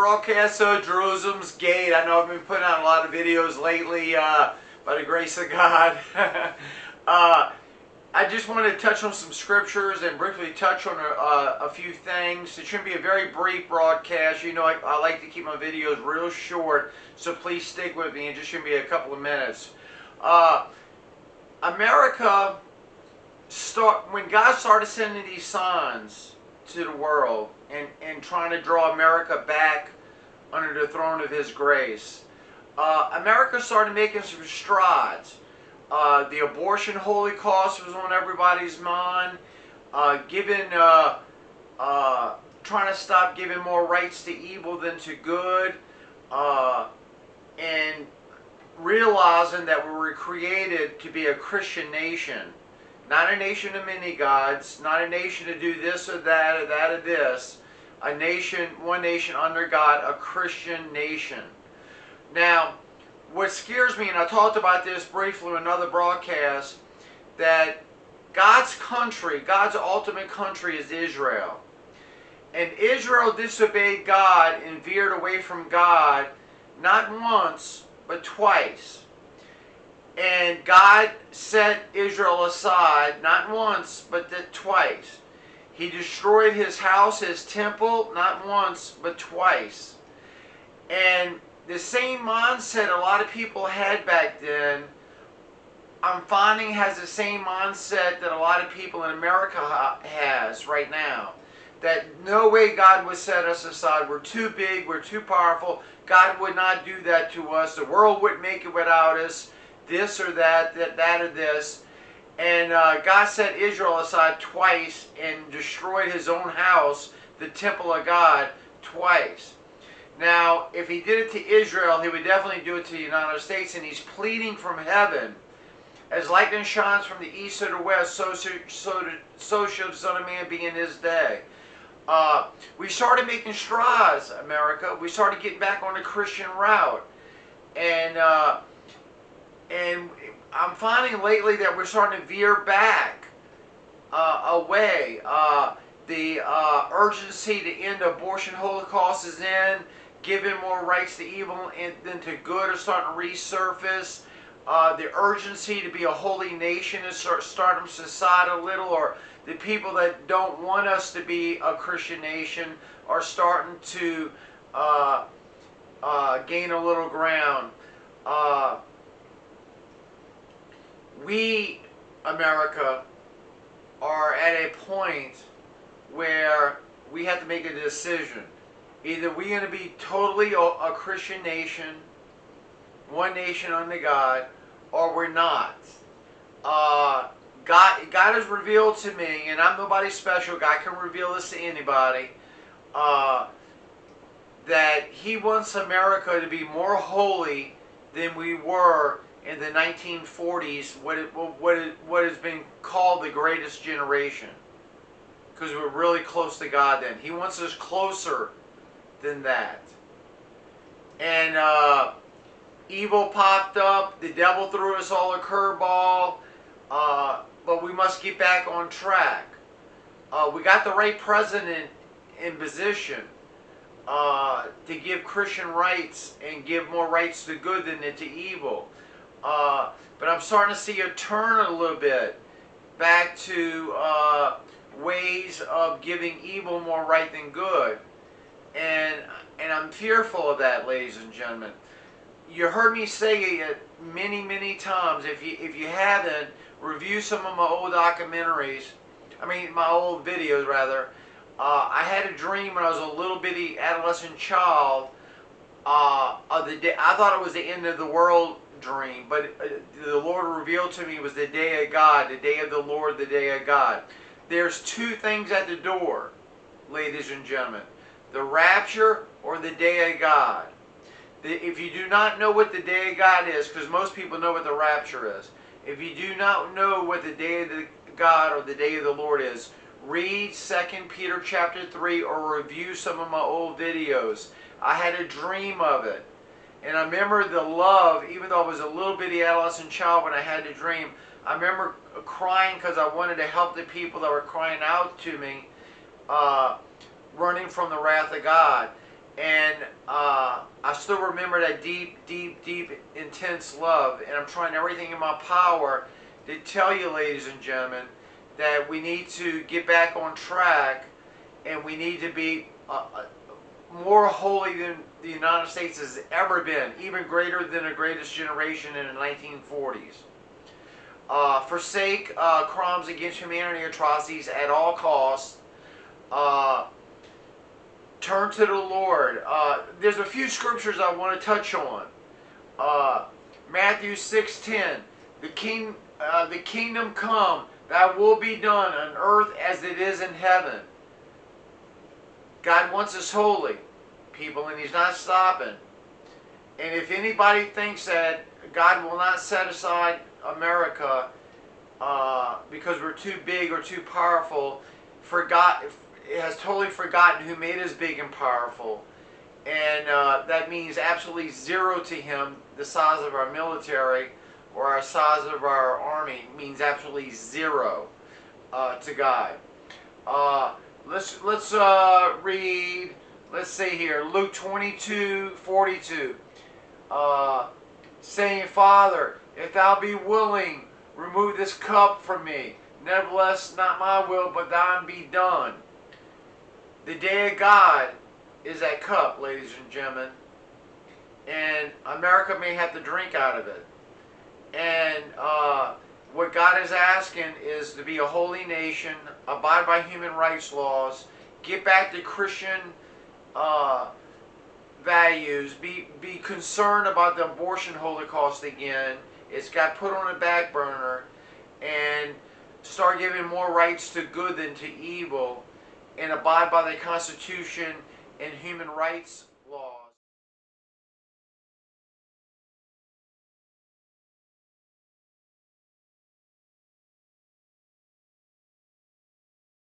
broadcast of Jerusalem's Gate. I know I've been putting out a lot of videos lately by the grace of God. I just wanted to touch on some scriptures and briefly touch on a few things. It shouldn't be a very brief broadcast. You know, I like to keep my videos real short, so please stick with me. It just shouldn't be a couple of minutes. America, when God started sending these signs to the world and trying to draw America back under the throne of His grace, America started making some strides. The abortion holocaust was on everybody's mind. Trying to stop giving more rights to evil than to good, and realizing that we were created to be a Christian nation, not a nation of many gods, not a nation to do this or that or that or this. A nation, one nation under God, a Christian nation. Now, what scares me, and I talked about this briefly in another broadcast, that God's country, God's ultimate country is Israel. And Israel disobeyed God and veered away from God not once, but twice. And God set Israel aside not once, but twice. He destroyed His house, His temple, not once, but twice. And the same mindset a lot of people had back then, I'm finding has the same mindset that a lot of people in America has right now. That no way God would set us aside. We're too big, we're too powerful. God would not do that to us. The world wouldn't make it without us. This or that, that or this. And God set Israel aside twice and destroyed His own house, the temple of God, twice. Now, if He did it to Israel, He would definitely do it to the United States, and He's pleading from heaven. As lightning shines from the east to the west, so shall the Son of Man be in His day. We started making strides, America. We started getting back on the Christian route. And I'm finding lately that we're starting to veer back away. The urgency to end the abortion holocaust is in. Giving more rights to evil than to good are starting to resurface. The urgency to be a holy nation is starting to subside a little, or the people that don't want us to be a Christian nation are starting to gain a little ground. We, America, are at a point where we have to make a decision. Either we're going to be totally a Christian nation, one nation under God, or we're not. God has revealed to me, and I'm nobody special, God can reveal this to anybody, that He wants America to be more holy than we were in the 1940s, what has been called the greatest generation. Because we were really close to God then. He wants us closer than that. And evil popped up. The devil threw us all a curveball. But we must get back on track. We got the right president in position to give Christian rights and give more rights to good than to evil. But I'm starting to see a turn a little bit back to ways of giving evil more right than good. And I'm fearful of that, ladies and gentlemen. You heard me say it many, many times. If you haven't, review some of my old documentaries. My old videos, rather. I had a dream when I was a little bitty adolescent child of the day. I thought it was the end of the world dream, but the Lord revealed to me it was the day of God, the day of the Lord, the day of God. There's two things at the door, ladies and gentlemen. The rapture or the day of God. If you do not know what the day of God is, because most people know what the rapture is. If you do not know what the day of God or the day of the Lord is, read 2 Peter chapter 3 or review some of my old videos. I had a dream of it. And I remember the love, even though I was a little bitty adolescent child when I had the dream, I remember crying because I wanted to help the people that were crying out to me, running from the wrath of God. And I still remember that deep, deep, deep, intense love. And I'm trying everything in my power to tell you, ladies and gentlemen, that we need to get back on track, and we need to be more holy than the United States has ever been, even greater than the greatest generation in the 1940s. Forsake crimes against humanity, atrocities at all costs. Uh, Turn to the Lord. There's a few scriptures I want to touch on. Matthew 6:10. The kingdom come, thy will be done on earth as it is in heaven. God wants us holy, people, and He's not stopping. And if anybody thinks that God will not set aside America because we're too big or too powerful, has totally forgotten who made us big and powerful. And that means absolutely zero to Him. The size of our military or our size of our army means absolutely zero to God. Let's read. Let's see here, Luke 22:42. Saying, Father, if thou be willing, remove this cup from me. Nevertheless, not my will, but thine be done. The day of God is that cup, ladies and gentlemen. And America may have to drink out of it. And what God is asking is to be a holy nation, abide by human rights laws, get back to Christian values, be concerned about the abortion holocaust again. It's got put on a back burner, and start giving more rights to good than to evil, and abide by the Constitution and human rights